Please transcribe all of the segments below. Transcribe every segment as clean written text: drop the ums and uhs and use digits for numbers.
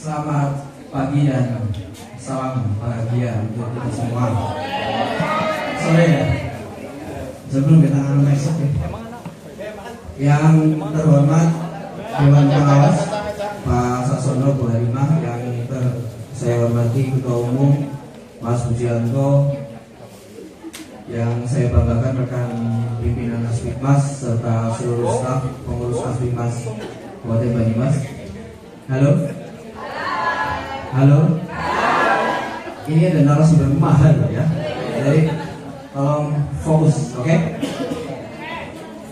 Selamat pagi dan salam bahagia untuk kita semua. Sore ya, sebelum kita masuk ya. Yang terhormat Dewan Pengawas Pak Sasono Bu Harimah, yang saya hormati Ketua Umum Mas Bujianto, yang saya banggakan rekan pimpinan Asfikmas serta seluruh staf pengurus Asfikmas Kabupaten Banyumas. Halo. Halo. Ini ada narasumber mahal ya. Jadi tolong fokus, oke?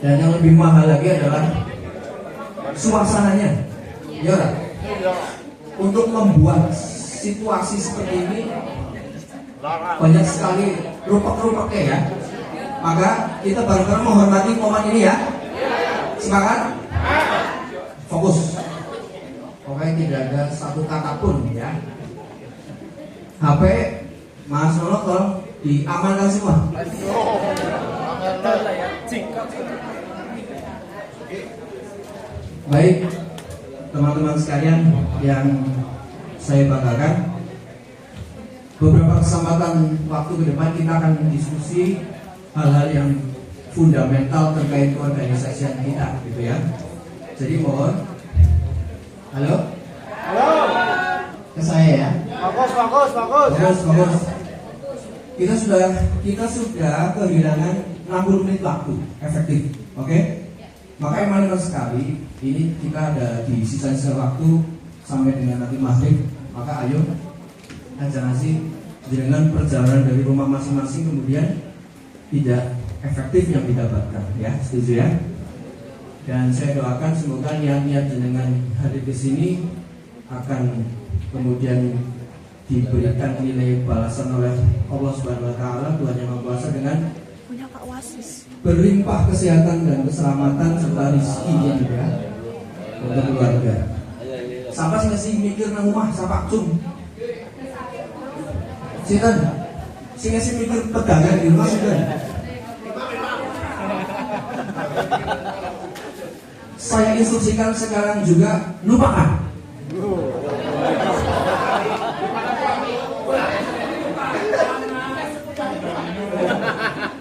Dan yang lebih mahal lagi adalah suasananya. Ya kan? Untuk membuat situasi seperti ini banyak sekali rupak-rupaknya ya. Maka kita bareng-bareng menghormati momen ini ya. Semangat. Fokus. Pokoknya tidak ada satu kata pun ya. HP Mas Nono tolong diamankan semua. Baik, teman-teman sekalian yang saya banggakan, beberapa kesempatan waktu ke depan kita akan diskusi hal-hal yang fundamental terkait keorganisasian kita, gitu ya. Jadi mohon, halo, ke saya ya. Fokus. Kita sudah kehilangan 60 menit waktu efektif, oke? Makanya malam sekali ini kita ada di sisa-sisa waktu sampai dengan nanti maghrib. Maka ayo aja nasi dengan perjalanan dari rumah masing-masing kemudian tidak efektif yang didapatkan ya, setuju ya? Dan saya doakan semoga niat-niat dengan hadir ke sini akan kemudian diberikan nilai balasan oleh Allah Subhanahu wa taala, Tuhan yang Maha Kuasa, dengan berlimpah kesehatan dan keselamatan serta rezeki juga untuk keluarga. Sampai sih mikir nang rumah sapa cung. Sinten? Sing mikir pegangan di rumah sinten? Saya instruksikan sekarang juga lupakan.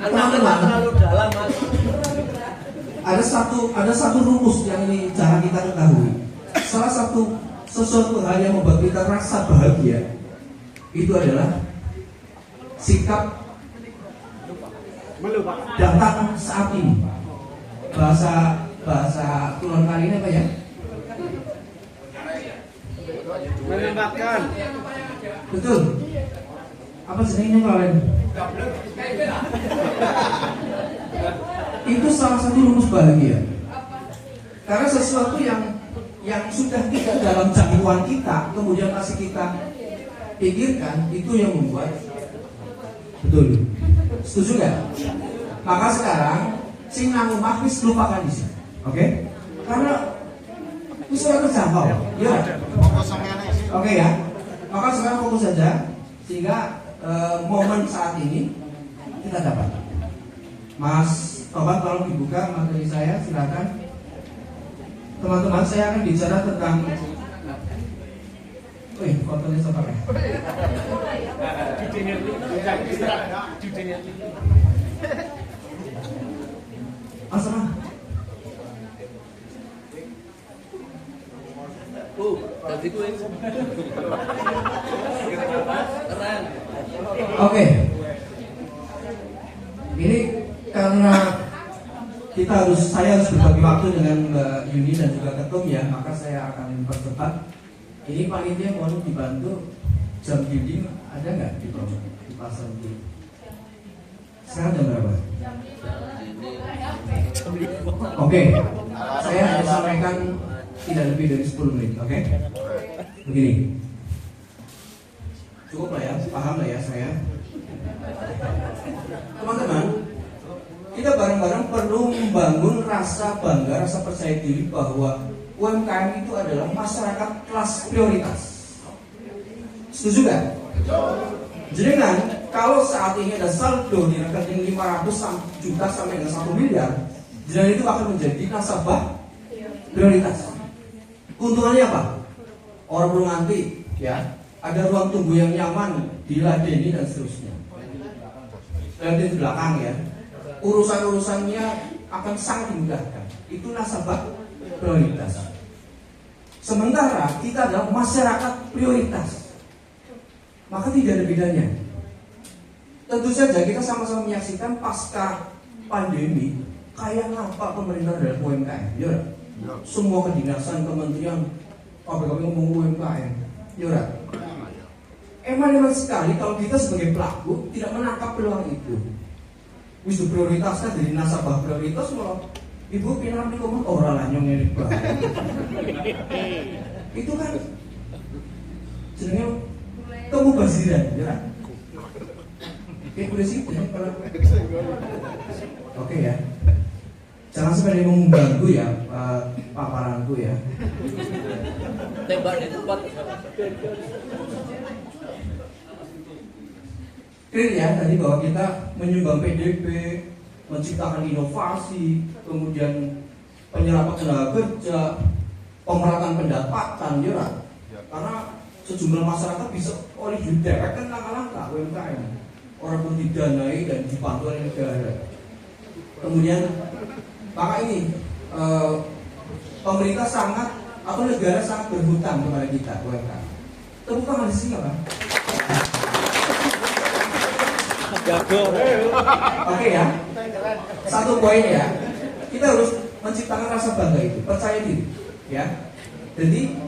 Teman-teman, ada satu rumus yang ini cara kita ketahui. Salah satu sesuatu hal yang membuat kita rasa bahagia itu adalah sikap datang saat ini. Bahasa Kulon kali ini apa ya? Menempatkan. Betul. Apa sebenarnya kalian? Itu salah satu rumus bahagia. Karena sesuatu yang sudah tidak dalam jangkauan kita, kemudian masih kita pikirkan, itu yang membuat. Betul. Setuju nggak? Maka sekarang sing nang omah wis lupakan di sini. Oke? Karena wis ora terjangkau. Ya. Oke ya. Maka sekarang fokus saja sehingga momen saat ini kita dapat. Mas Tobat tolong dibuka materi saya, silakan. Teman-teman, saya akan bicara tentang fotonya siapa ya? Asma. Tadi gue. Oke. Ini karena saya harus berbagi waktu dengan Mbak Yuni dan juga Ketum ya, maka saya akan percepat. Ini panitia mohon dibantu jam dinding ada nggak di pasar ini? Sekarang jam berapa? Oke. Saya hanya sampaikan tidak lebih dari 10 menit, oke? Begini. Cukup lah ya, paham lah ya saya. Teman-teman, kita bareng-bareng perlu membangun rasa bangga, rasa percaya diri bahwa UMKM itu adalah masyarakat kelas prioritas. Setuju gak? Jadi kan, kalau saat ini ada saldo di rekening 500 juta sampai dengan 1 miliar, jadi itu akan menjadi nasabah prioritas. Keuntungannya apa? orang perlu nganti, ya. Ada ruang tunggu yang nyaman, diladeni dan seterusnya. Dan di belakang ya, urusan-urusannya akan sangat dimudahkan. Itu nasabah prioritas. Sementara kita adalah masyarakat prioritas, maka tidak ada bedanya. Tentu saja kita sama-sama menyaksikan pasca pandemi kayak apa pemerintah dalam UMKM, ya. Semua kedinasan, kementerian, pabrik ngomong UMKM, ya. Emang sekali kalau kita sebagai pelaku tidak menangkap peluang itu. Wis prioritasnya dari nasabah prioritas malah ibu pinam di ngomong orang lanyong ini itu kan jenenge temu basiran, ya. Boleh sih, oke ya. Jangan sampai mengganggu ya paparanku ya. Tembak di tempat. Clear ya tadi bahwa kita menyumbang PDB, menciptakan inovasi, kemudian penyerapan tenaga kerja, pemerataan pendapatan, ya. Karena sejumlah masyarakat bisa oleh direct kan langkah-langkah UMKM. Orang pun didanai dan dibantu oleh negara. Kemudian maka ini pemerintah sangat atau negara sangat berhutang kepada kita UMKM. Tepuk tangan di sini apa? Oke ya. Satu poin ya. Kita harus menciptakan rasa bangga itu, percaya diri, ya. Jadi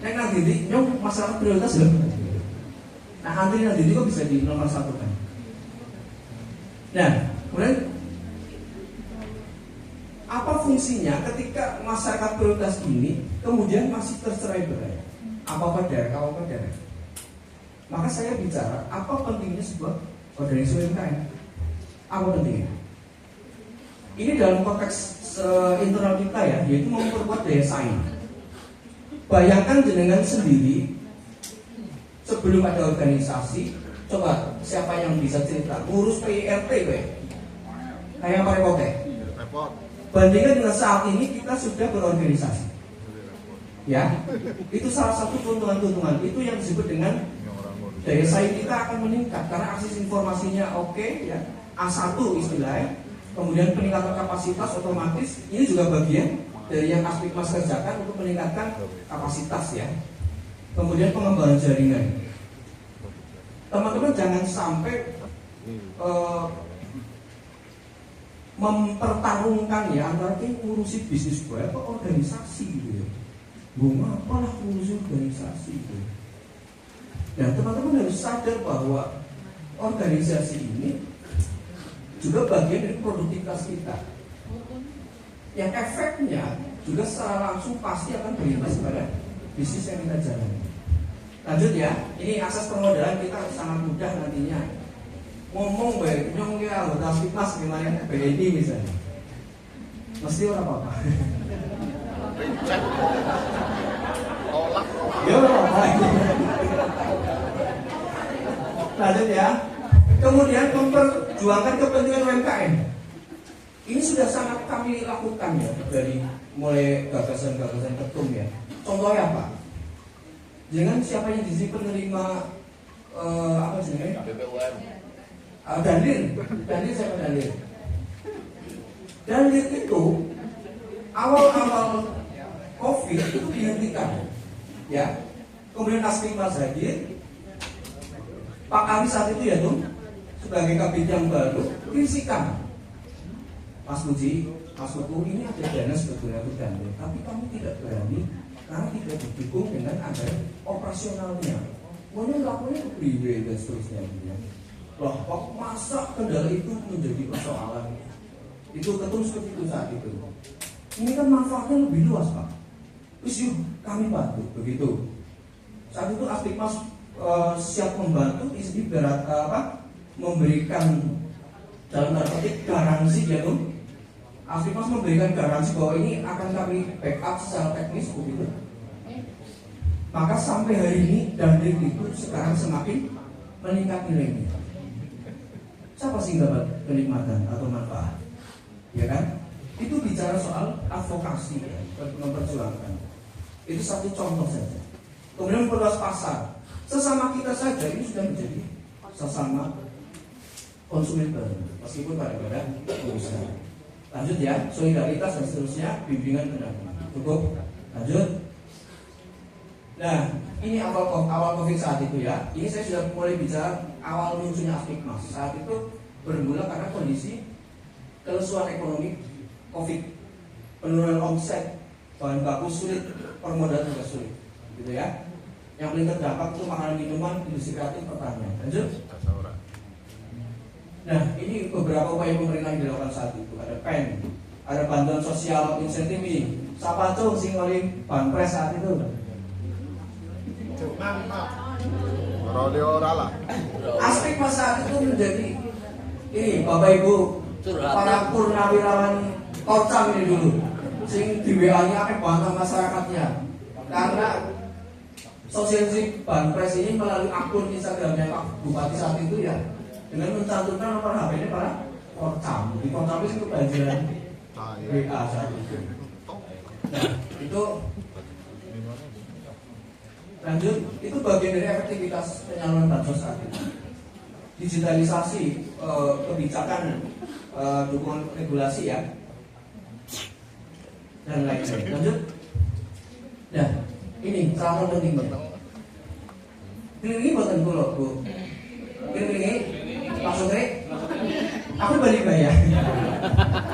nanti nyong masalah prioritas loh. Nah, antri nanti kok bisa di nomor satu kan? Nah, kemudian apa fungsinya ketika masyarakat prioritas ini kemudian masih tercerai-berai? Apa daerah? Maka saya bicara apa pentingnya sebuah organisasi UMKM? Apa pentingnya? Ini dalam konteks internal kita ya, yaitu memperkuat daya saing. Bayangkan jenengan sendiri sebelum ada organisasi. Coba siapa yang bisa cerita ngurus PIRT kayak apa repotnya? Bandingkan dengan saat ini kita sudah berorganisasi, ya. Itu salah satu keuntungan-keuntungan itu yang disebut dengan daya saing kita akan meningkat karena akses informasinya oke, ya. A1 istilahnya. Kemudian peningkatan kapasitas otomatis ini juga bagian dari yang aspek mas kerjakan untuk meningkatkan kapasitas, ya. Kemudian pengembangan jaringan. Teman-teman jangan sampai mempertarungkan ya antara ngurusi bisnis gue atau organisasi gitu ya. Gue apalah ngurusi organisasi gitu. Dan teman-teman harus sadar bahwa organisasi ini juga bagian dari produktivitas kita. Yang efeknya juga secara langsung pasti akan berimbas pada bisnis yang kita jalani. Lanjut ya, ini asas permodalan kita sangat mudah nantinya. Ngomong baik, nyong ya anggota Fitmas gimana BNI misalnya, mesti orang apa-apa. Ya apa? Lanjut ya. Kemudian memperjuangkan kepentingan UMKM. Ini sudah sangat kami lakukan ya dari mulai gagasan-gagasan ketum ya. Contohnya apa? Jangan siapa yang di sini penerima apa sebenarnya? BPUM. Dalil siapa dalil? Dalil itu awal-awal COVID itu dihentikan, ya. Kemudian Asmi Mas hadir, Pak Kami saat itu ya tuh sebagai kabit yang baru kritikan, Mas Puji, Mas Putu ini ada dana sebetulnya untuk dalil, tapi kami tidak berani karena tidak didukung dengan ada operasionalnya. Pokoknya lakunya priwe dan seterusnya. Loh, kok masa kendala itu menjadi persoalan? Itu ketum seperti itu saat itu. Ini kan manfaatnya lebih luas, Pak. Terus yuk kami bantu begitu. Saat itu Astikmas siap membantu, istri berat memberikan dalam tanda petik garansi ya tuh. Astikmas memberikan garansi bahwa ini akan kami backup secara teknis begitu. Maka sampai hari ini Dandik itu sekarang semakin meningkat nilainya. Siapa sih dapat kenikmatan atau manfaat? Ya kan? Itu bicara soal advokasi ya, memperjuangkan. Itu satu contoh saja. kemudian memperluas pasar. Sesama kita saja ini sudah menjadi sesama konsumen baru, meskipun pada pengusaha. Lanjut ya, solidaritas dan seterusnya, bimbingan pendampingan. Cukup, lanjut. Nah, ini awal COVID saat itu ya. Ini saya sudah mulai bicara awal munculnya Aspikmas. Saat itu bermula karena kondisi kelesuan ekonomi COVID, penurunan omset, bahan baku sulit, permodalan juga sulit, gitu ya. Yang paling terdampak itu makanan minuman, industri kreatif, pertanian. Lanjut. Nah, ini beberapa upaya pemerintah yang dilakukan saat itu. Ada PEN, ada bantuan sosial insentif ini. Siapa tuh sing oleh banpres saat itu? Aspikmas saat itu menjadi ini Bapak Ibu para purnawirawan Korcam ini dulu, sing di WA-nya akan bantah masyarakatnya karena sosialisasi banpres ini melalui akun Instagramnya Pak Bupati saat itu ya, dengan mencantumkan nomor HP-nya para Korcam. Di Korcam itu kebanjiran WA saat itu. Nah, itu lanjut, itu bagian dari efektivitas penyaluran bansos saat ini. Digitalisasi kebijakan, dukungan regulasi ya, dan lain-lain. Lanjut. Nah, ini salah satu penting banget. Ini buatan kulo, Bu. Ini Pak Sutri. Aku balik bayar.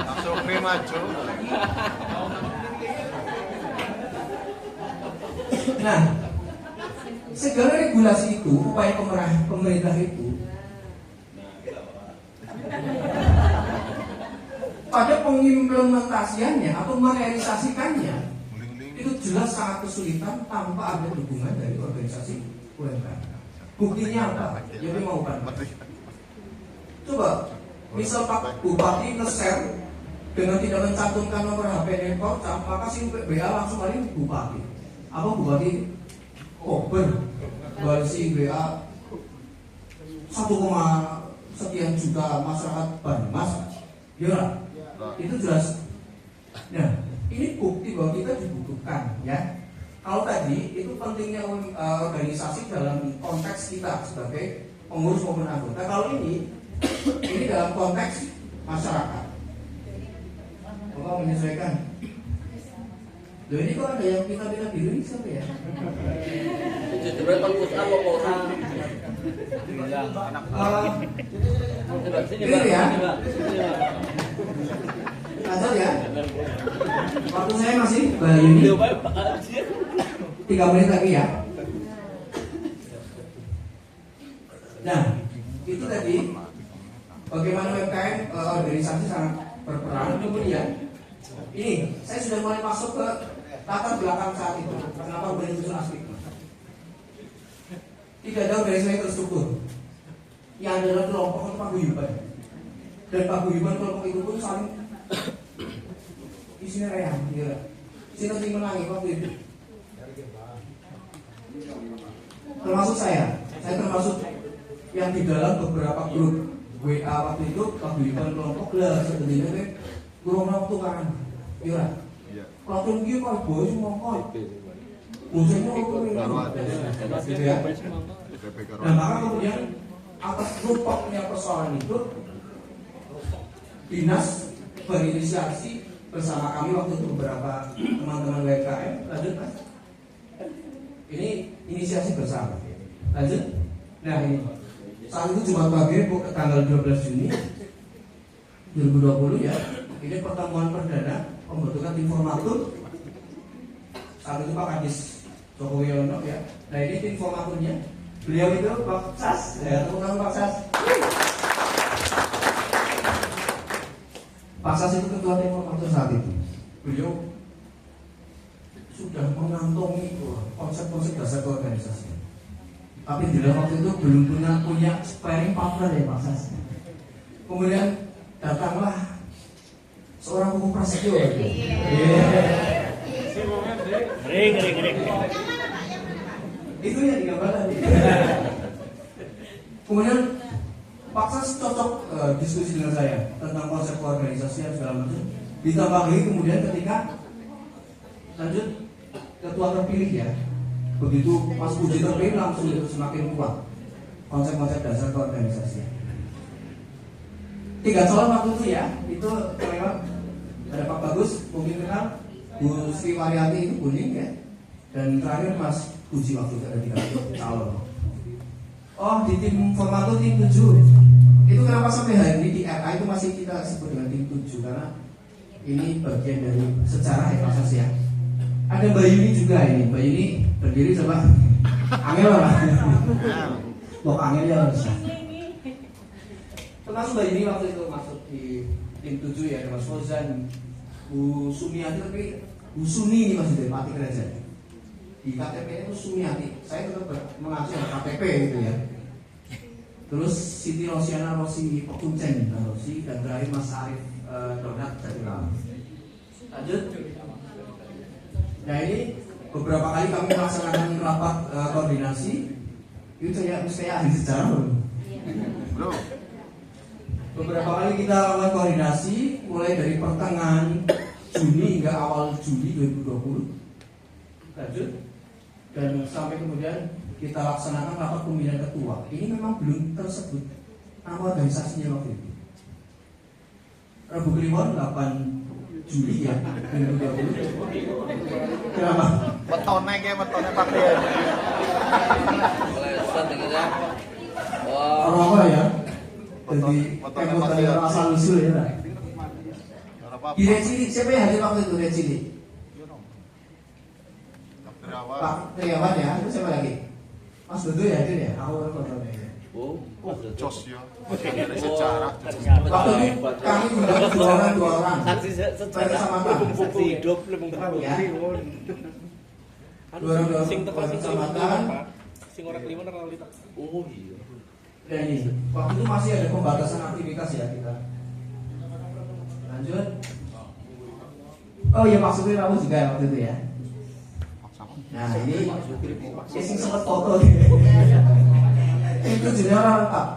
Pak Sutri maju. Nah, segala regulasi itu, upaya pemerintah itu pada pengimplementasiannya atau merealisasikannya itu jelas sangat kesulitan tanpa ada dukungan dari organisasi UMKM. Buktinya apa? Jadi mau kan? Coba, misal Pak Bupati nge-share dengan tidak mencantumkan nomor HP network, maka si WA langsung kali Bupati. Apa Bupati Kober si WA 1, sekian juta masyarakat Banyumas, ya itu jelas. Nah, ini bukti bahwa kita dibutuhkan ya. Kalau tadi itu pentingnya organisasi dalam konteks kita sebagai pengurus maupun anggota. Kalau ini dalam konteks masyarakat. Bapak menyesuaikan. Loh, ini kok ada yang pindah-pindah biru ini siapa ya? Jadi berapa pusat apa orang? Ini ya. Lanjut ya. Waktu saya masih Bayuni 3 menit lagi ya. Nah, itu tadi bagaimana UMKM organisasi sangat berperan. Kemudian ini saya sudah mulai masuk ke latar belakang saat itu. Kenapa muncul Aspikmas? Tidak ada organisasi terstruktur. Yang adalah kelompok untuk paguyuban. Dan paguyuban kelompok itu pun saling isinya reang, ya. Sini menangi waktu itu. Termasuk saya termasuk yang di dalam beberapa grup WA waktu itu paguyuban kelompok lah sebenarnya kurang waktu kan, iya. Kalau tinggi kok bos mongkoi, musimnya gitu ya. Nah maka kemudian atas rupanya persoalan itu dinas berinisiasi bersama kami waktu itu beberapa teman-teman WKM. Lanjut Mas. Ini inisiasi bersama. Lanjut. Nah ini saat itu Jumat pagi tanggal 12 Juni 2020 ya. Ini pertemuan perdana pembentukan tim formatur. Saat itu Pak Kadis Joko Wiono ya. Nah ini tim formaturnya. Beliau itu Pak Sas. Ya, tepuk tangan Pak Sas. Pak Sas itu ketua tim formatur saat itu. Beliau sudah mengantongi konsep-konsep dasar keorganisasian. Tapi di dalam waktu itu belum punya sparring partner ya Pak Sas. Kemudian datanglah seorang hukum prasetyo. Kering. Itu yang digambarkan. Kemudian Pak Sas cocok diskusi dengan saya tentang konsep organisasi dan segala macam. Ditambah lagi kemudian ketika lanjut ketua terpilih ya, begitu Mas Puji terpilih langsung itu semakin kuat konsep-konsep dasar keorganisasian. 3 calon waktu itu ya, itu lewat ada Pak Bagus, mungkin kenal Bu Sri Waryati itu kuning ya, dan terakhir Mas Puji waktu itu ada 3 calon. Oh, di tim Formato tim 7 itu kenapa sampai hari ini di RA itu masih kita sebut dengan tim 7 karena ini bagian dari sejarah ya Mas Sos ya. Ada Mbak Yuni juga ini, Mbak Yuni berdiri coba Angel lah. Wah Angel ya harus. Termasuk Mbak Yuni waktu itu masuk di tim 7 ya, ada Mas Fauzan, Bu Sumiati, tapi Bu Suni ini masih dari Pati Kerajaan. Di KTP itu Sumiati, saya tetap mengacu KTP gitu ya. Terus Siti Rosiana Rosi Kuncen Rosi, dan terakhir Mas Arif Donat dari Lama. Lanjut. Nah ini beberapa kali kami melaksanakan rapat koordinasi. Itu saya ahli sejarah loh. Beberapa kali kita lakukan koordinasi mulai dari pertengahan Juni hingga awal Juli 2020. Lanjut. Dan sampai kemudian kita laksanakan rapat pemilihan ketua. Ini memang belum tersebut nama organisasinya waktu itu. Rabu Kliwon 8 Juli ya 2020. Kenapa? Wetone pakaian. Orang apa ya? Jadi kemudian dari asal usul ya. Direksi siapa yang hadir waktu itu direksi? Pak Triawan ya, itu siapa lagi? Mas Dodo ya hadir ya? Aku fotonya. Jos ya. Dari sejarah. Waktu itu kami mengundang 2 orang. Saksi sejarah. Saksi hidup lebih ya. 2 orang sing teko sing kecamatan. Sing ora kelima ora lita. Oh iya. Dan ini waktu itu masih ada pembatasan aktivitas ya kita. Lanjut. Oh iya maksudnya kamu juga waktu itu ya. Nah ini sing sempat foto. Itu junior lengkap.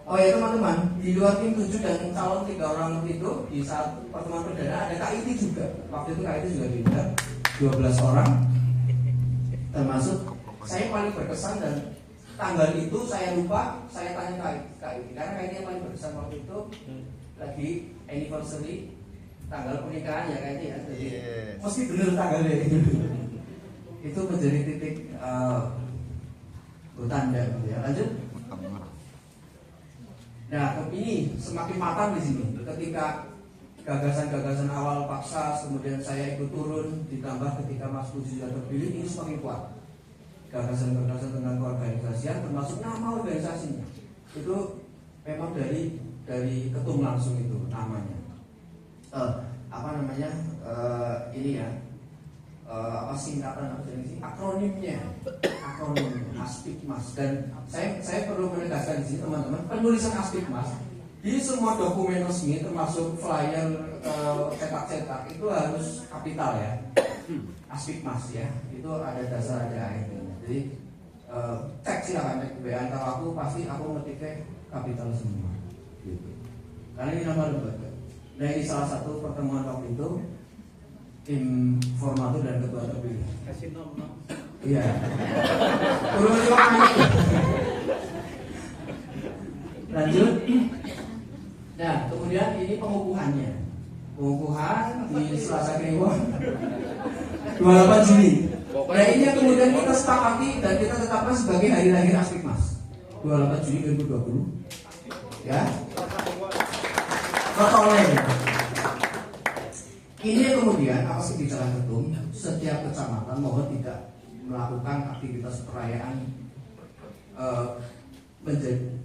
Oh ya teman-teman, di luar tim 7 dan calon 3 orang itu di saat pertemuan perdana ada KIT juga. Waktu itu KIT juga diundang 12 orang. Termasuk saya paling berkesan dan tanggal itu saya lupa, saya tanya KIT karena KIT yang paling berkesan waktu itu lagi anniversary tanggal pernikahan ya KIT ya. Jadi mesti bener tanggalnya itu menjadi titik tanda gitu ya. Lanjut. Nah, ini semakin matang di sini. Ketika gagasan-gagasan awal paksa, kemudian saya ikut turun, ditambah ketika Mas Puji sudah terpilih, ini semakin kuat. Gagasan-gagasan tentang keorganisasian, termasuk nama organisasinya, itu memang dari ketum langsung itu namanya. Ini ya. Singkatan akronimnya Aspikmas. Dan saya perlu menegaskan di sini teman-teman, penulisan Aspikmas di semua dokumen resmi termasuk flyer cetak-cetak itu harus kapital ya. Aspikmas ya, itu ada dasar ada akhirnya. Jadi cek silakan cek WA antar aku, pasti aku ngetiknya kapital semua gitu. Karena ini nama lembaga. Nah ini salah satu pertemuan waktu itu tim Formato dan ketua terpilih. Kasih nomor. Iya. Turun lima kali. Lanjut. Nah, kemudian ini pengukuhannya. Pengukuhan di Selasa Kliwon 28 Juni. Nah ini yang kemudian kita sepakati dan kita tetapkan sebagai hari lahir Aspikmas 28 Juni 2020. Ya. Protokol. Ini kemudian apa sih bicara ketum, setiap kecamatan mohon tidak melakukan aktivitas perayaan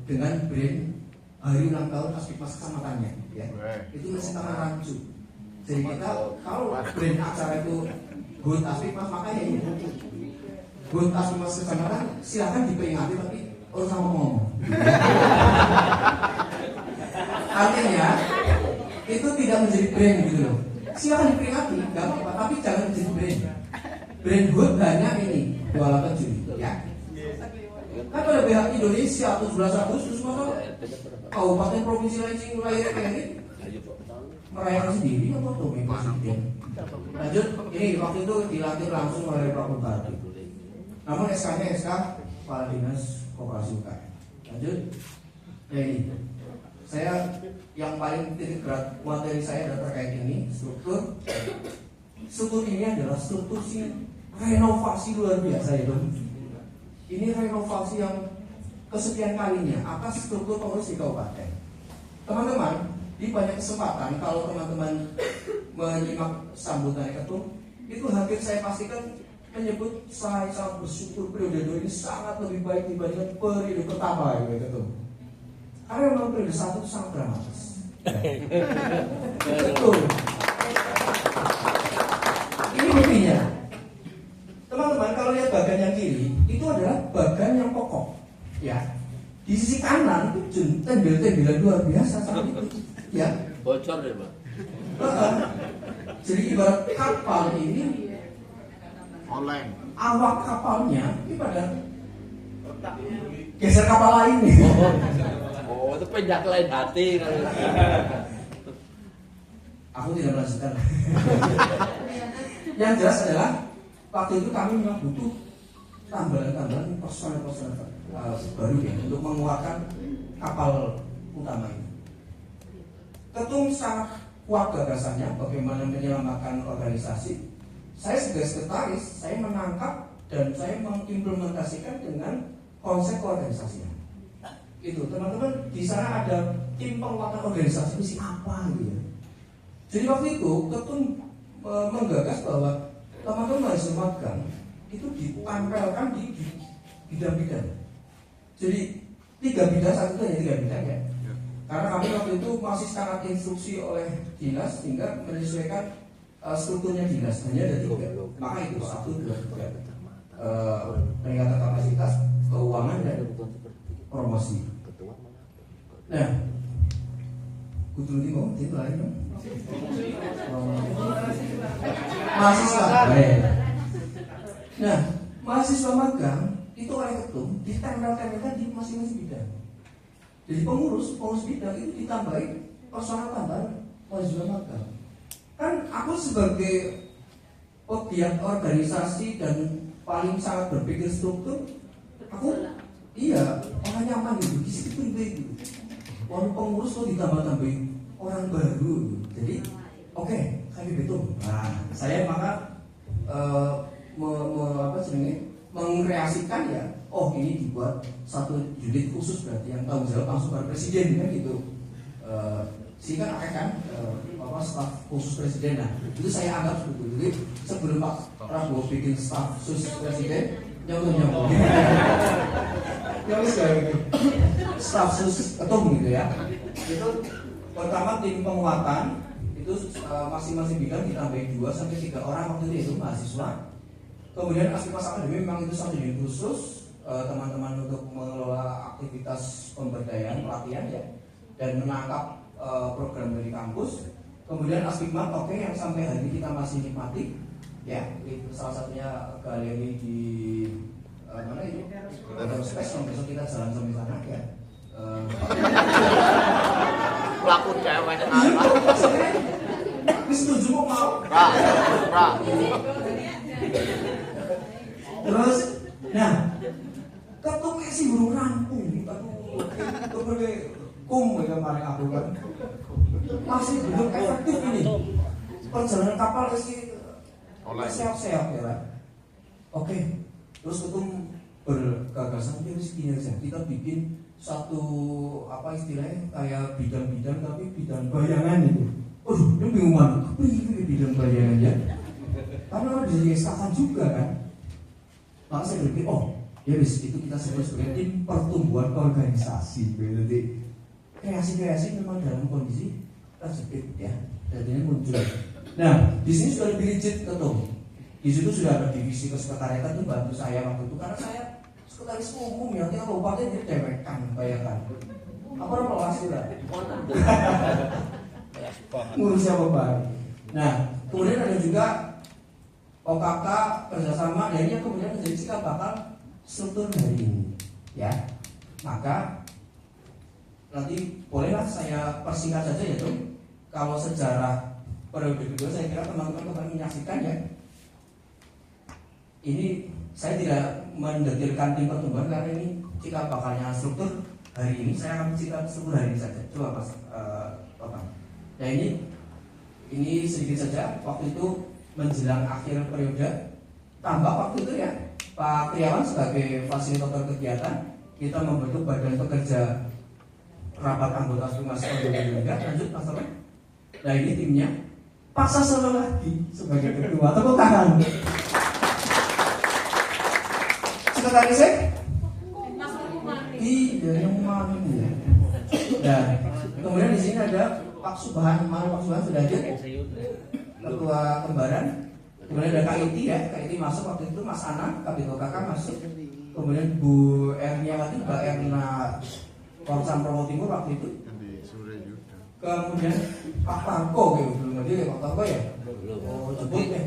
dengan brand hari ulang tahun Aspikmas kecamatannya, ya. Itu masih tangan rancu. Jadi kita kalau brand acara itu Good Aspikmas, makanya ini Good Aspikmas kecamatan silakan diperingati tapi sama ngomong. Artinya itu tidak menjadi brand gitu loh. Silakan diperingati, nggak apa-apa, tapi jangan menjadi brand. Brand Good hanya ini 28 Juli, ya. Kan pada pihak Indonesia 17 Agustus masa kabupaten provinsi lain sing lahir kayak ini merayakan sendiri atau tuh presiden. Lanjut, ini waktu itu dilantik langsung oleh Pak Bupati. Namun SK-nya SK Kepala Dinas Koperasi UKM. Lanjut. Ya ini. Saya yang paling titik berat materi saya adalah terkait ini struktur. Struktur ini adalah struktur renovasi luar biasa itu. Ini renovasi yang kesekian kalinya atas struktur pengurus di kabupaten. Teman-teman, di banyak kesempatan kalau teman-teman menyimak sambutan ketum, itu hampir saya pastikan menyebut saya sangat bersyukur periode ini sangat lebih baik dibandingkan periode pertama ya ketum. Karena memang periode satu itu sangat dramatis. Betul. Ini buktinya. Teman-teman kalau lihat bagian yang kiri itu adalah bagian yang pokok, ya. Di sisi kanan itu tembel-tembelan luar biasa saat itu, ya. Bocor deh, Pak. Jadi ibarat kapal ini, Oleng. awak kapalnya ini pada geser kapal lain nih. Oh, itu pindah ke lain hati. Aku tidak melanjutkan. Yang jelas adalah waktu itu kami memang butuh tambahan personel baru ya untuk menguatkan kapal utama ini. Ketum sangat kuat gagasannya bagaimana menyelamatkan organisasi. Saya sebagai sekretaris, saya menangkap dan saya mengimplementasikan dengan konsep organisasinya. Itu teman-teman di sana ada tim penguatan organisasi misi apa gitu ya. Jadi waktu itu ketum menggagas bahwa teman-teman mahasiswa magang itu ditempelkan di bidang-bidang. Jadi 3 bidang, satu itu hanya 3 bidang ya. Karena kami waktu itu masih sangat instruksi oleh dinas sehingga menyesuaikan strukturnya dinas hanya ada 3. Maka itu 1, 2, 3 peningkatan kapasitas, keuangan dan promosi. Nah, kudu ini mau itu lain dong. Mahasiswa. Nah, mahasiswa magang itu oleh ketum ditempel-tempelkan di masing-masing bidang. Jadi pengurus bidang itu ditambahi personal tambahan mahasiswa magang. Kan aku sebagai pegiat organisasi dan paling sangat berpikir struktur, aku orang nyaman gitu, di situ itu. Orang pengurus kok ditambah-tambahin orang baru. Jadi oke, kami betul. Nah, saya maka mengkreasikan ya. Oh, ini dibuat satu unit khusus berarti yang tanggung jawab langsung pada presiden kan gitu. Sehingga akan staf khusus presiden. Nah, itu saya anggap sebetulnya. Jadi sebelum Pak Prabowo bikin staf khusus presiden, nyambung. Staf khusus ketum gitu ya. Itu pertama tim penguatan itu masing-masing bidang ditambahin 2 sampai 3 orang waktu itu mahasiswa. Kemudian aspek akademik memang itu satu unit khusus teman-teman untuk mengelola aktivitas pemberdayaan pelatihan ya dan menangkap program dari kampus. Kemudian aspek oke yang sampai hari ini kita masih nikmati ya, itu salah satunya galeri di mana itu Space yang besok kita jalan sampai sana ya. Pelaku cewek. Setuju kok mau? Ra. Terus, nah, ketum sih burung rampung, itu berbagai yang paling aku kan masih belum efektif ini. Perjalanan kapal sih sehat-sehat ya kan. Oke, terus ketum bergagasan dia segini aja. Kita bikin satu istilahnya kayak bidang-bidang tapi bidang bayangan itu. Ini bingungan, tapi ini bidang bayangan ya. Karena bisa dieskakan juga kan. Maka saya berpikir, ya wis itu kita sebut sebagai tim pertumbuhan organisasi. Jadi kreasi-kreasi memang dalam kondisi terjepit ya, jadinya muncul. Nah, di sini sudah lebih rigid ketum. Di situ sudah ada divisi kesekretariatan itu bantu saya waktu itu karena saya sekretaris umum yang tiap kabupaten jadi dewekan, bayangkan. Apa orang pelasi lah? Ngurusnya beban. Nah, kemudian ada juga OKK kerjasama, dan ini kemudian menjadi cikal bakal struktur dari ini, ya. Maka nanti bolehlah saya persingkat saja ya tuh. Kalau sejarah periode kedua saya kira teman-teman akan menyaksikan ya. ini saya tidak mendetilkan tim pertumbuhan karena ini cikal bakalnya struktur hari ini. Saya akan cerita struktur hari ini saja. Coba Mas Bapak. Nah ini sedikit saja. Waktu itu menjelang akhir periode, tambah waktu itu ya Pak Triawan sebagai fasilitator kegiatan, kita membentuk badan pekerja rapat anggota Humas Indonesia. Lanjut Mas Bapak. Nah ini timnya Pak Sasono lagi sebagai ketua. Tepuk tangan. Sekretarisnya? Iya, yang mana ya? Nah, kemudian di sini ada Pak Subhan, mana Pak Subhan sudah hadir? Ketua Kembaran. Kemudian ada Kak Iti ya, Kak Iti masuk waktu itu, Mas Ana, Kabito Kakak masuk. Kemudian Bu Ernia lagi, Mbak Erna Korsan Promo Timur waktu itu. Kemudian Pak Tarko gitu, belum hadir ya Pak Tarko ya? Oh, jemput ya.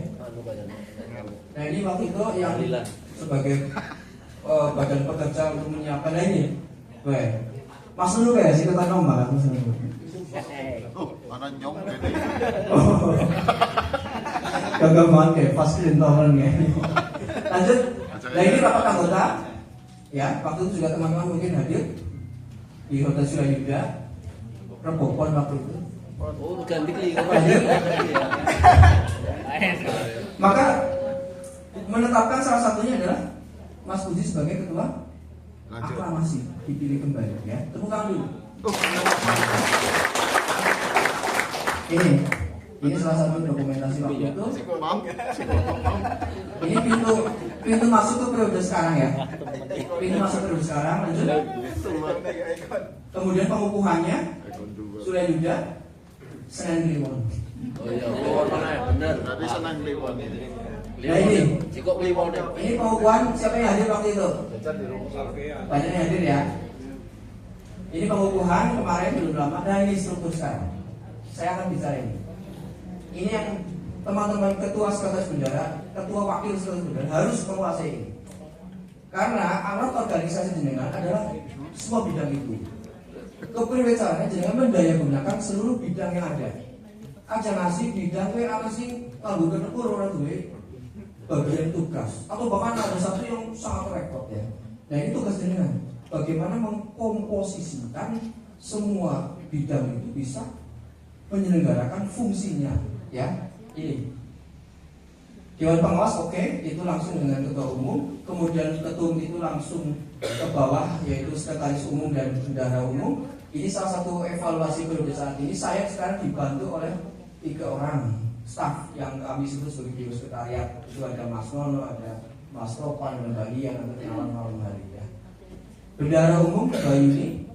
Nah ini waktu itu yang sebagai badan pekerja untuk menyiapkan ini. Weh, Mas Nunu ya, sih kata nomor Mas Nunu. Oh, mana nyong gede. Gagal banget ya, pasti intoleran ya. Lanjut. Nah ini rapat anggota. Ya, waktu itu juga teman-teman mungkin hadir di Hotel Surayuda. Rebopon waktu itu. Oh, ganti kali. Maka menetapkan salah satunya adalah Mas Puji sebagai ketua aklamasi dipilih kembali ya. Tepuk tangan dulu. Ini salah satu dokumentasi waktu itu. Ini pintu masuk ke periode sekarang ya. Pintu masuk ke periode sekarang. Lanjut. Kemudian pengukuhannya Surayuda Senen Kliwon. Oh iya, Kliwon mana bener. Tadi senang Kliwon. Nah ini Cikok Kliwon. Ini pengukuhan siapa yang hadir waktu itu? Banyak yang hadir ya. Ini pengukuhan kemarin belum lama. Nah ini struktur sekarang. Saya akan bicara ini. Ini yang teman-teman ketua sekretaris bendara, ketua wakil sekretaris bendara harus menguasai ini. Karena alat organisasi jenengan adalah semua bidang itu. Kepriwe caranya jenengan mendaya gunakan seluruh bidang yang ada. Aja nasi bidang we ana sing kanggo ketepur ora duwe bagian tugas atau bahkan ada satu yang sangat repot ya. Nah ini tugas jenengan. Bagaimana mengkomposisikan semua bidang itu bisa menyelenggarakan fungsinya ya. Ini Dewan Pengawas oke, itu langsung dengan ketua umum, kemudian ketum itu langsung ke bawah yaitu sekretaris umum dan bendahara umum. Ini salah satu evaluasi periode saat ini. Saya sekarang dibantu oleh 3 orang staf yang kami sebut sebagai biro sekretariat. Itu ada Mas Nono, ada Mas Topan, dan Mbak Lia yang kenalan malam hari ya. Bendahara umum Mbak Yuni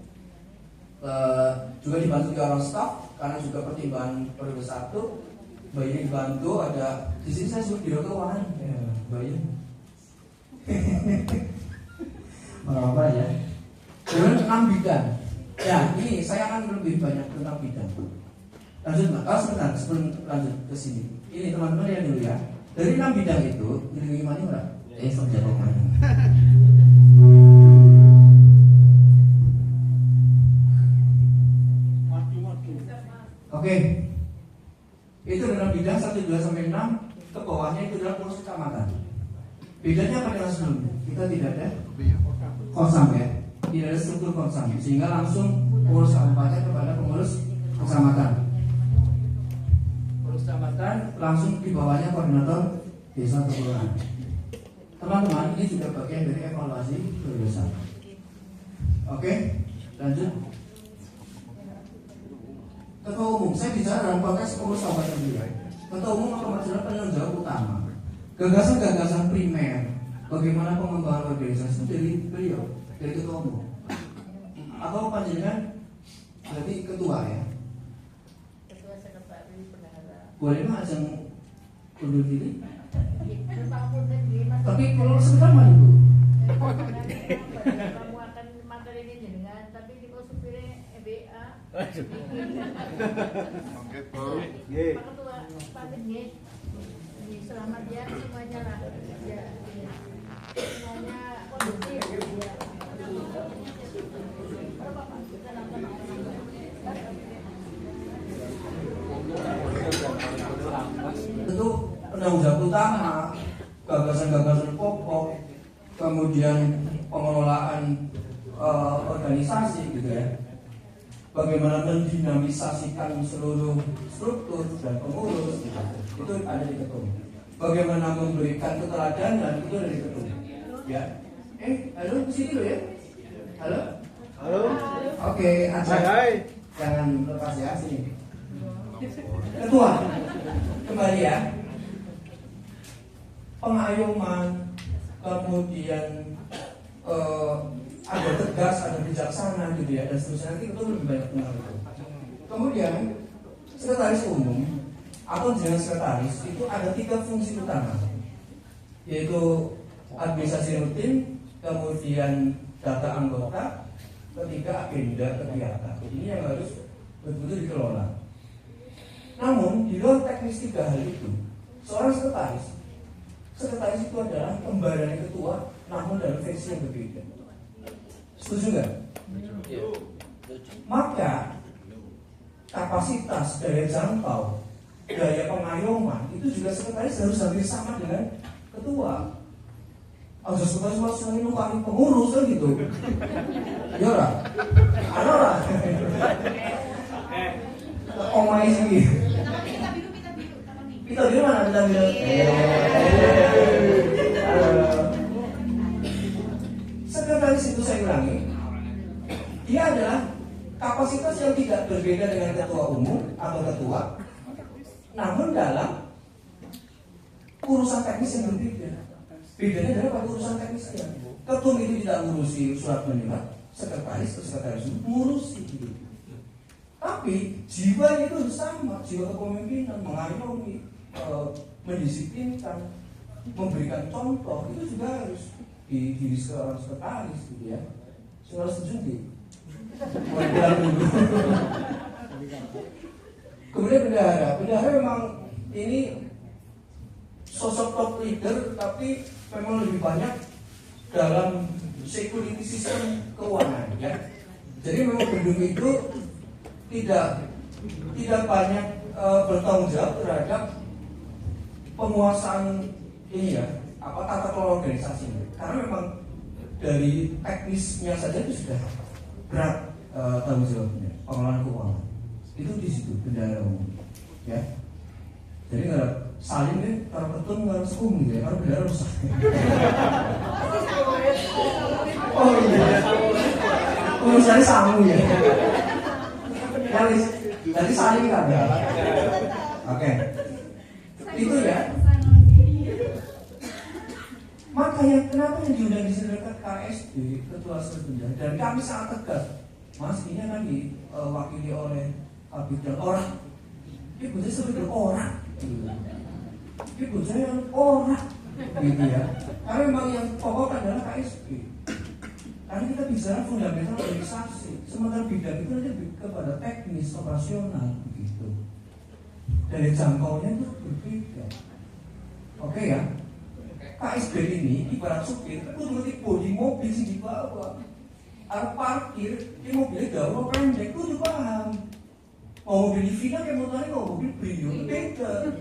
juga dibantu 3 orang staf karena juga pertimbangan periode 1. Mbak Yuni dibantu, ada di sini saya sebut biro keuangan ya, Mbak Yuni. Apa ya? Kemudian 6 bidang. Ya, ini saya akan lebih banyak tentang bidang. Lanjut Mbak, sebentar sebelum lanjut ke sini. Ini teman-teman lihat dulu ya. Dari 6 bidang itu, jadi gimana Mbak? Kerja mana? Oke. Itu dalam bidang 1, 2 sampai 6. Ke bawahnya itu adalah pengurus kecamatan. Bedanya apa dengan sebelumnya? Kita tidak ada konsam ya. Tidak ada struktur konsam, sehingga langsung pengurus kabupaten kepada pengurus kecamatan. Pengurus kecamatan langsung di bawahnya koordinator desa atau kelurahan. Teman-teman, ini juga bagian dari evaluasi desa. Oke, lanjut. Ketua umum, saya bicara dalam konteks pengurus kabupaten juga. Ketua umum otomatis adalah penanggung jawab utama. Gagasan-gagasan primer, bagaimana pengembangan organisasi dari beliau, dari ketua umum. Atau panjenengan berarti ketua ya. Ketua sekretaris bendahara. Boleh mah ajang undur diri. Tapi kalau sebentar mah ibu. kamu akan materi ini jenengan, tapi di supirnya EBA. Oke, Bu. Pak Ketua, Pak Ketua, selamat ya semuanya lah. Ya, semuanya kondusif. Ya. Tentu penanggung jawab utama gagasan-gagasan kemudian pengelolaan organisasi gitu ya, bagaimana mendinamisasikan seluruh struktur dan pengurus gitu. Itu ada di ketum. Bagaimana memberikan keteladanan itu ada di ketum. Ya, halo kesini lo ya, halo, oke, Aceh, jangan lepas ya sini. Ketua, kembali ya. Pengayuman, kemudian ada tegas, ada bijaksana gitu ya, dan seterusnya. Nanti itu lebih banyak tentang itu. Kemudian sekretaris umum atau jalan sekretaris itu ada 3 fungsi utama, yaitu administrasi rutin, kemudian data anggota, ketiga agenda kegiatan. Ini yang harus betul-betul dikelola. Namun di luar teknis 3 hal itu, seorang sekretaris itu adalah kembarannya ketua, namun dalam versi yang berbeda. Setuju nggak? Maka kapasitas, daya jangkau, daya pengayoman itu juga sekretaris harus hampir sama dengan ketua. Harus sekretaris masuk lagi numpang pengurus kan gitu. Ya ora? Ada ora? Omai sih. Pita biru mana? Pita biru. Sekretaris itu saya ulangi, dia adalah kapasitas yang tidak berbeda dengan ketua umum atau ketua, namun dalam urusan teknis yang berbeda. Bedanya adalah pada urusan teknisnya. Ketum itu tidak mengurusi surat menyurat, sekretaris mengurusi gitu. Tapi jiwanya itu sama, jiwa kepemimpinan, mengayomi, mendisiplinkan, memberikan contoh, itu juga harus di diri seorang sekretaris gitu ya. Saudara setuju gitu? Kemudian bendahara memang ini sosok top leader, tapi memang lebih banyak dalam security system keuangan ya. Jadi memang gedung itu tidak banyak bertanggung jawab terhadap penguasaan ini ya, tata kelola organisasi. Karena memang dari teknisnya saja itu sudah berat tanggung jawabnya, pengelolaan keuangan. Itu di situ bendahara umum ya. Jadi nggak saling nih, kalau ketum nggak harus umum gitu ya, kalau bendahara rusak. Oh iya, urusannya sama ya. Jadi saling nggak ada. Oke, itu ya. Makanya kenapa yang diundang di sini KSD, Ketua Serbenda, dan kami sangat tegas. Mas, ini kan diwakili oleh Bidang orang. Ini bujanya sebagai orang. Ini bujanya yang orang. Gitu ya. Karena memang yang pokok adalah KSD. Karena kita bicara fundamental organisasi. Sementara bidang itu nanti kepada teknis, operasional. Begitu. Dari jangkauannya itu berbeda. Oke ya. KSB ini ibarat supir, itu ngerti bodi mobil sih di bawah. Arep parkir, ini mobilnya jauh pendek, itu paham. Mau mobil Livina kayak motornya mau mobil Brio, beda.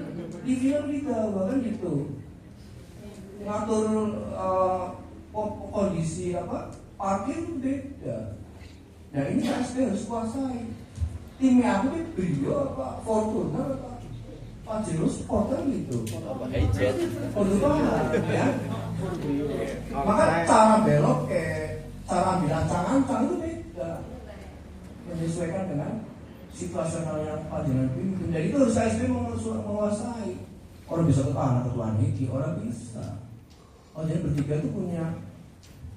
Livina di bawah kan gitu. Ngatur kondisi parkir beda. Nah ini KSB harus kuasai. Timnya aku ini Brio Fortuner Pajero Sport kan gitu. Ya. Maka cara belok cara ambil ancang-ancang itu beda. Menyesuaikan dengan situasionalnya Pajero pimpin. Jadi itu harus KSB menguasai. Orang bisa ketua niki, orang bisa. Jadi bertiga itu punya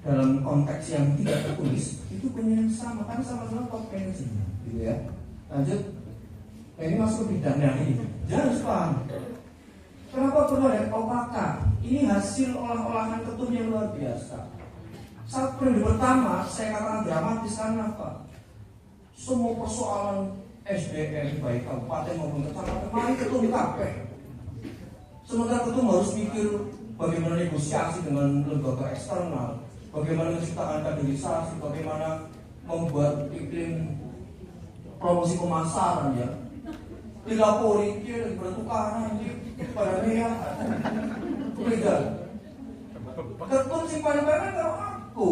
dalam konteks yang tidak tertulis itu punya yang sama karena sama-sama top management, gitu ya. Lanjut. Ini masuk ke bidangnya ini. Jangan harus paham. Kenapa perlu ada OKK? Ini hasil olah-olahan ketum yang luar biasa. Saat periode pertama, saya katakan dramatis karena apa? Semua persoalan SDM baik kabupaten maupun kecamatan mari ketum kabeh. Sementara ketum harus mikir bagaimana negosiasi dengan lembaga eksternal, bagaimana menciptakan kaderisasi, bagaimana membuat iklim promosi pemasaran ya. Dilapori dia bertukaran pada dia beda. Ketum sing paling banget karo aku.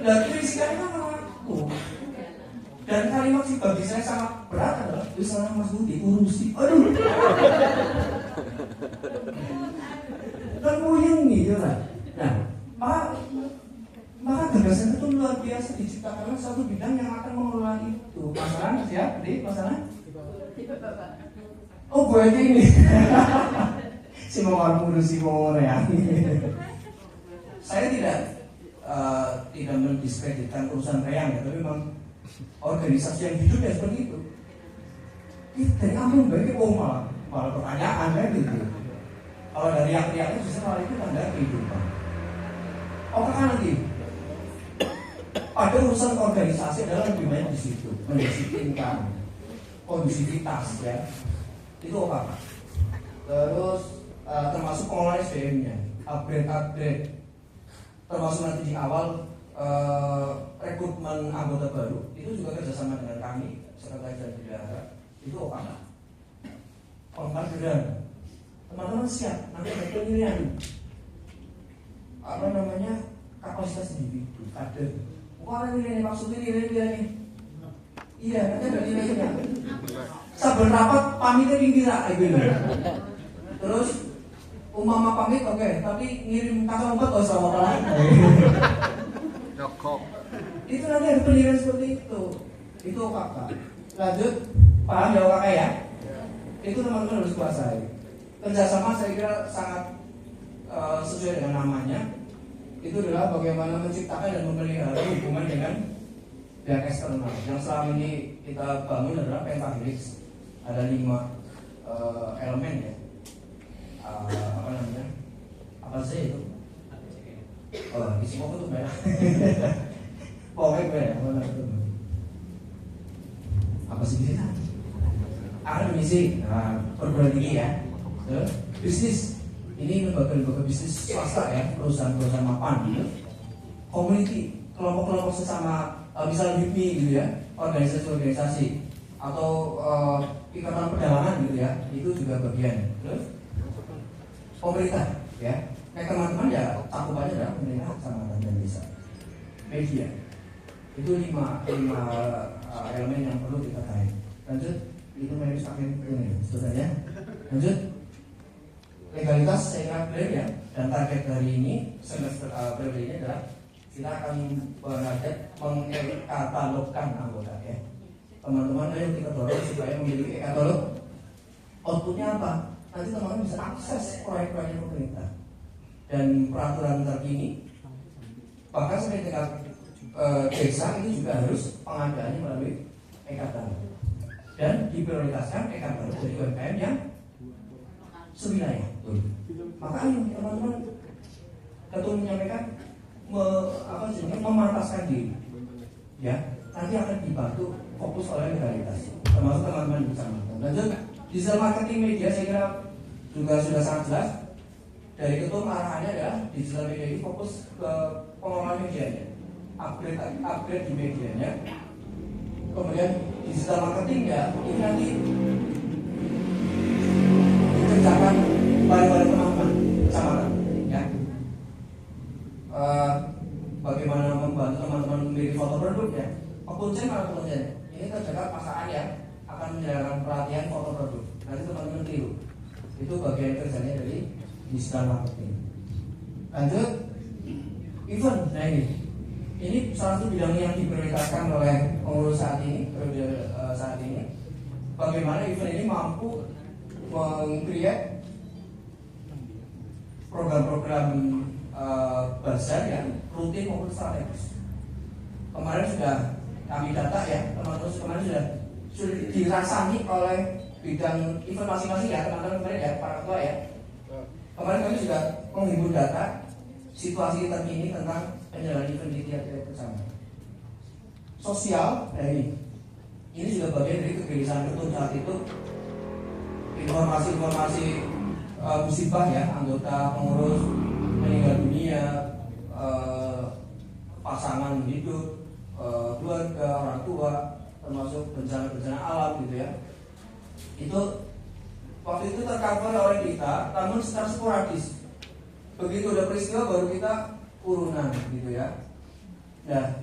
Dan kritikannya karo aku. Dan kalimat sih bagi saya sangat berat adalah misalnya Mas Budi urusi. Aduh. Kan puyeng nih, ya kan? Nah, maka gagasan itu luar biasa diciptakan satu bidang yang akan mengelola itu. Masalahnya siapa? Masalahnya? Oh, gue ini. Si mau ngurusi mau ya. Saya tidak mendiskreditkan urusan Reyang ya, tapi memang organisasi yang hidup ya seperti itu. Dari ampun baiknya malah pertanyaan kan gitu. Kalau dari riak-riaknya justru malah itu tanda kehidupan. Oke kan lagi. Pada urusan organisasi adalah lebih banyak di situ, mendisiplinkan, kondusivitas ya, itu apa? Terus termasuk pengelolaan SDM-nya, upgrade, termasuk nanti di awal rekrutmen anggota baru, itu juga kerjasama dengan kami, Sekretaris dan Bendahara, itu apa? Pengkaderan, teman-teman siap, nanti ada penilaian, kapasitas individu, kader. Orang ini maksudnya nilai-nilai. Iya, nanti ada nilainya. Saben rapat pamitnya pinggiran gitu. Terus umama pamit oke, tapi ngirim kakak obat sama orang. Nyokok. Itu nanti ada penilaian seperti itu. Itu kakak. Lanjut, paham ya kakak ya? Itu teman-teman harus kuasai. Kerjasama saya kira sangat sesuai dengan namanya. Itu adalah bagaimana menciptakan dan memelihara hubungan dengan pihak eksternal. Yang selama ini kita bangun adalah Pentahelix. Ada 5 elemen ya. Apa sih itu? Isi kok itu banyak. Pokoknya gue ya, apa sih bisa? Akademisi, perguruan tinggi ya. Terus bisnis. Ini lembaga-lembaga bisnis swasta ya, perusahaan-perusahaan mapan gitu. Community, kelompok-kelompok sesama, misalnya HIPMI gitu ya, organisasi-organisasi atau ikatan perdagangan gitu ya, itu juga bagian. Terus pemerintah ya, kayak teman-teman ya cakupannya adalah pemerintah, kecamatan dan desa. Media, itu 5 elemen yang perlu kita kaitkan. Lanjut, itu harus pakai ini, sebenarnya. Lanjut. Legalitas saya kira clear ya, dan target dari ini semester periode ini adalah kita akan berhajat mengkatalogkan anggota ya. Teman-teman ayo kita dorong supaya memiliki katalog. Outputnya apa? Nanti teman-teman bisa akses proyek-proyek pemerintah dan peraturan terkini. Bahkan sampai tingkat desa itu juga harus pengadaannya melalui e-katalog dan diprioritaskan e-katalog dari UMKM yang sewilayah. Maka ayo teman-teman ketum menyampaikan memantaskan diri ya, nanti akan dibantu fokus oleh legalitas termasuk teman-teman bersama. Lanjut, digital marketing media saya kira juga sudah sangat jelas dari ketum. Arahannya adalah digital media ini fokus ke pengelolaan medianya, upgrade di medianya. Kemudian digital marketing ya ini nanti kerjakan bareng-bareng teman-teman bersama ya. Bagaimana membantu teman-teman memiliki foto produk ya. Kepunjen kalau kepunjen ini terjaga pasangan ya akan menjalankan pelatihan foto produk. Nanti teman-teman tiru. Itu bagian kerjanya dari digital marketing. Lanjut, event. Nah ini salah satu bidang yang diprioritaskan oleh pengurus saat ini, periode saat ini. Bagaimana event ini mampu meng-create program-program bazar yang rutin maupun strategis. Kemarin sudah kami data ya, teman-teman kemarin sudah dirasani oleh bidang event masing-masing ya, teman-teman kemarin ya, para ketua ya. Kemarin kami sudah menghimpun data situasi terkini tentang penyelenggaraan event di tiap-tiap bersama. Sosial, nah ini juga bagian dari kegelisahan ketum saat itu. Informasi-informasi musibah ya, anggota pengurus meninggal dunia, pasangan hidup, keluarga, orang tua, termasuk bencana-bencana alam gitu ya. Itu waktu itu tercover oleh kita, namun secara sporadis. Begitu ada peristiwa baru kita urunan gitu ya. Nah,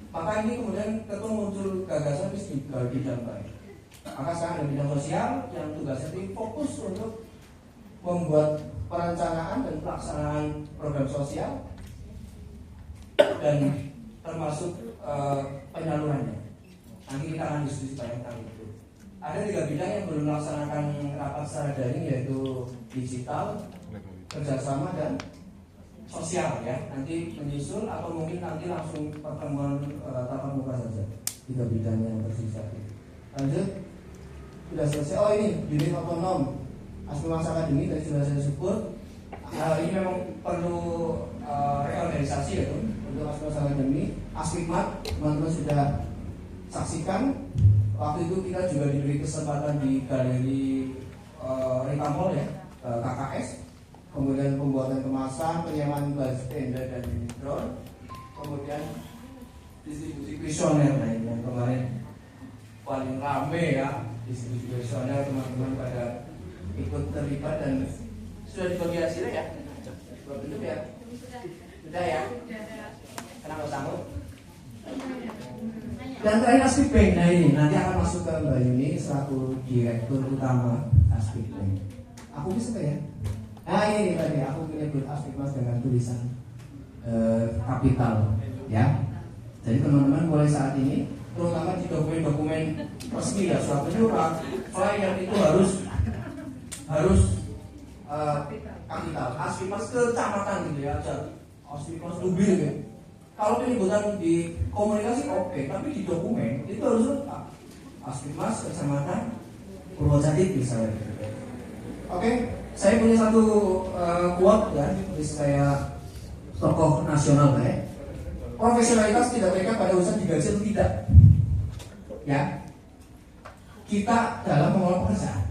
maka ini kemudian ketua muncul gagasan tiga bidang baik. Maka sekarang ada bidang sosial yang tugasnya itu fokus untuk membuat perencanaan dan pelaksanaan program sosial dan termasuk penyalurannya. Nanti kita akan diskusi tentang itu. Ada 3 bidang yang belum melaksanakan rapat secara daring, yaitu digital, kerjasama, dan sosial ya. Nanti menyusul atau mungkin nanti langsung pertemuan tatap muka saja. 3 bidang yang tersisa. Lanjut, sudah selesai. Oh ini unit otonom Asmimas Akademi tadi sudah saya sebut. Ini memang perlu reorganisasi ya tuh untuk Asmimas Akademi. Asmikmat teman-teman sudah saksikan. Waktu itu kita juga diberi kesempatan di galeri Rekamol ya, KKS. Kemudian pembuatan kemasan, penyewaan baju tenda dan drone, kemudian distribusi kuesioner. Nah ini yang kemarin paling rame ya, distribusi kuesioner, teman-teman pada ikut terlibat dan sudah dibagi hasilnya ya. Belum ya? Sudah ya? Kenapa sanggup? Dan terakhir Aspik Bank. Nah ini nanti akan masuk ke Mbak Yuni selaku direktur utama Aspik Bank. Aku bisa ya? Nah ini tadi aku menyebut Aspik Mas dengan tulisan kapital ya. Jadi teman-teman mulai saat ini, terutama di dokumen-dokumen resmi ya, surat menyurat, flyer itu harus kapital. Aspik Mas kecamatan gitu ya, Aspik Mas Lubir gitu. Kalau penyebutan di komunikasi oke, tapi di dokumen itu harus lengkap. Aspik Mas kecamatan Purwojati misalnya. Oke, saya punya satu quote ya, dari saya tokoh nasional ya. Profesionalitas tidak terikat pada urusan digaji atau tidak. Ya, kita dalam mengelola pekerjaan.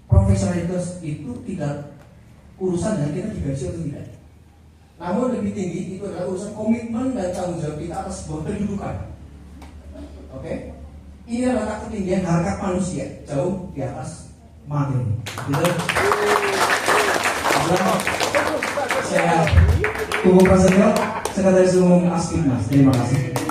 Profesionalitas itu tidak urusan dengan kita digaji atau tidak. Namun lebih tinggi itu adalah urusan komitmen dan tanggung jawab kita atas sebuah kedudukan. Oke, ini adalah ketinggian harkat manusia jauh di atas materi. Gitu. Saya Tunggu Prasetyo, Sekretaris Umum Aspik Mas. Terima kasih.